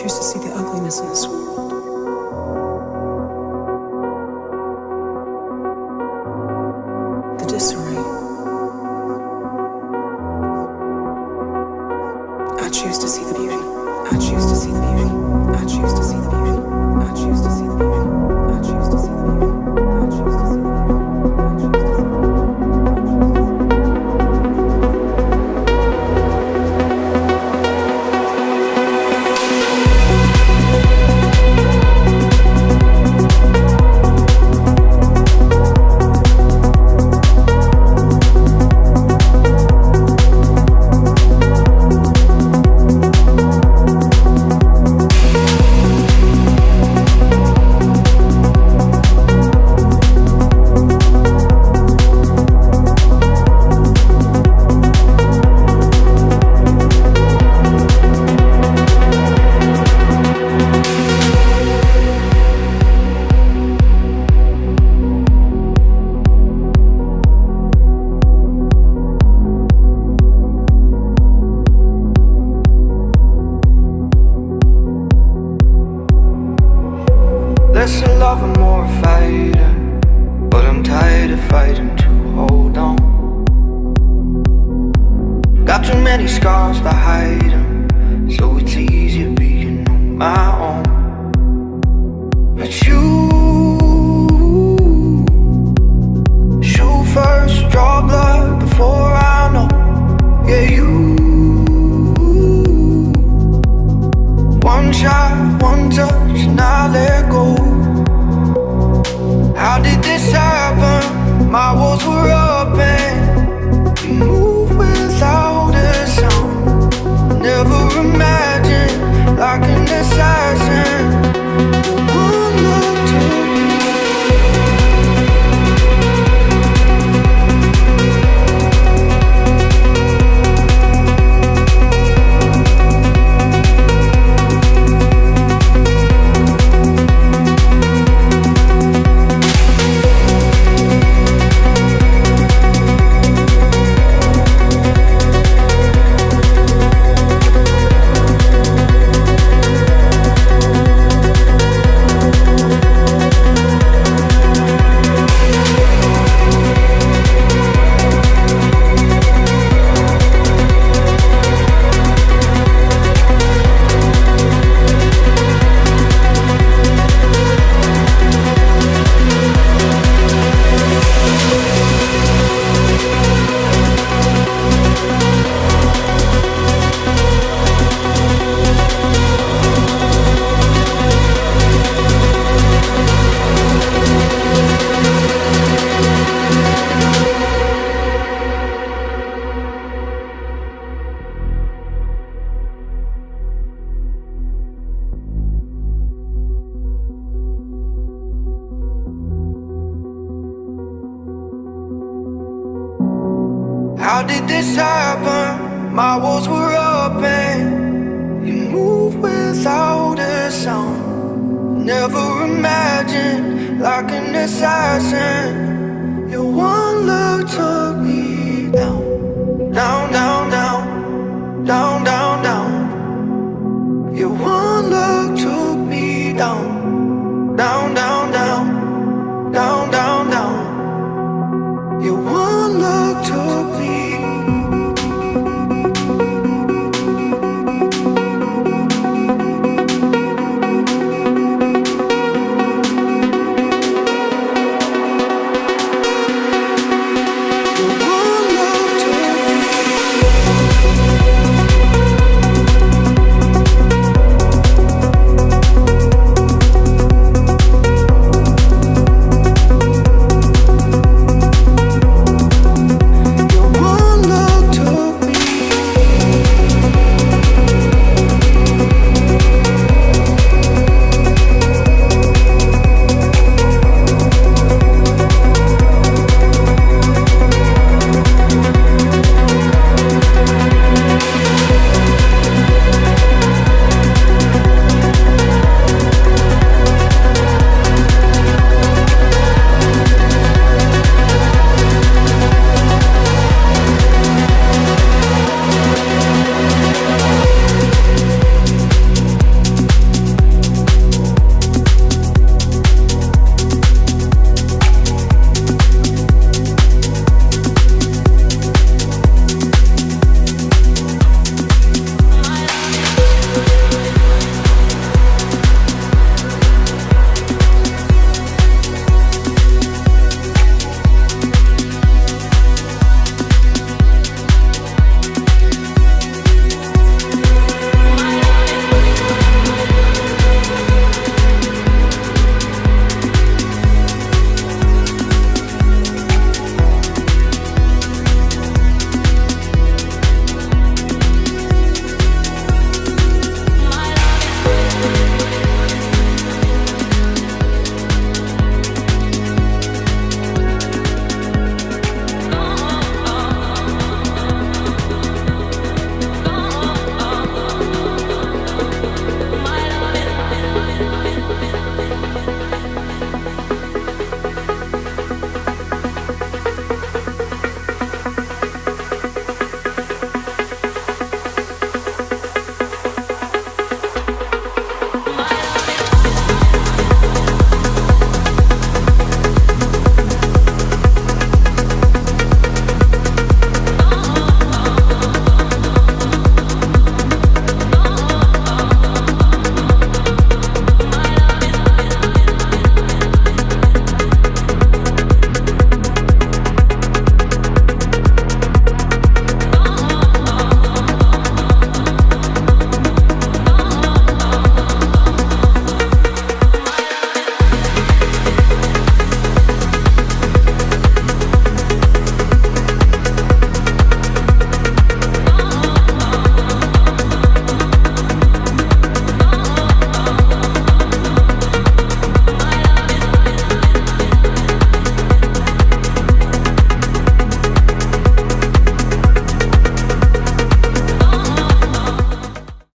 choose to see the ugliness in this world. The disarray. I choose to see the beauty. I choose to see the beauty. I choose to see the beauty. I choose to see the beauty. I choose to see the beauty. I choose to see the beauty. I choose to see the beauty. Less a lover, more a fighter, but I'm tired of fighting to hold on. Got too many scars to hide them, so it's easier being on my own. But you shoot first, draw blood before I know. Yeah, you one shot, one touch, and I let go. How did this happen? My walls were up and we moved without a sound. Never imagined like an assassin. One look took me. How did this happen? My walls were up and you moved without a sound. Never imagined like an assassin. Your one look took me down, down, down, down, down, down.